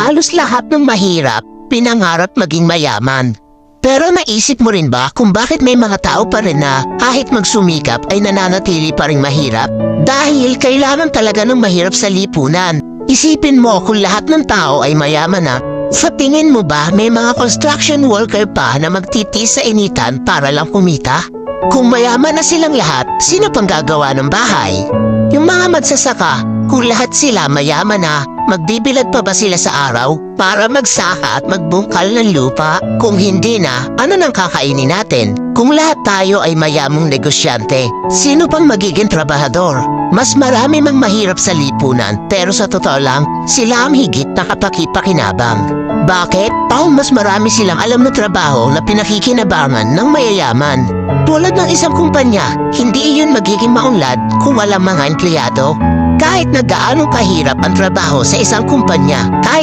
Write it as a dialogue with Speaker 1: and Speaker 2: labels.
Speaker 1: Halos lahat ng mahirap, pinangarap maging mayaman. Pero naisip mo rin ba kung bakit may mga tao pa rin na kahit magsumikap ay nananatili pa rin mahirap? Dahil kailangan talaga ng mahirap sa lipunan. Isipin mo kung lahat ng tao ay mayaman na, sa tingin mo ba may mga construction worker pa na magtitis sa initan para lang kumita? Kung mayaman na silang lahat, sino pang gagawa ng bahay? Yung mga magsasaka, kung lahat sila mayaman na, magbibilad pa ba sila sa araw para magsaka at magbungkal ng lupa? Kung hindi na, ano nang kakainin natin? Kung lahat tayo ay mayamong negosyante, sino pang magiging trabahador? Mas marami mang mahirap sa lipunan, pero sa totoo lang, sila ang higit na kapakipakinabang. Bakit? Dahil mas marami silang alam na trabaho na pinakikinabangan ng mayayaman. Tulad ng isang kumpanya, hindi iyon magiging maunlad kung walang mga empleyado. Kahit na gaano kahirap ang trabaho sa isang kumpanya, kahit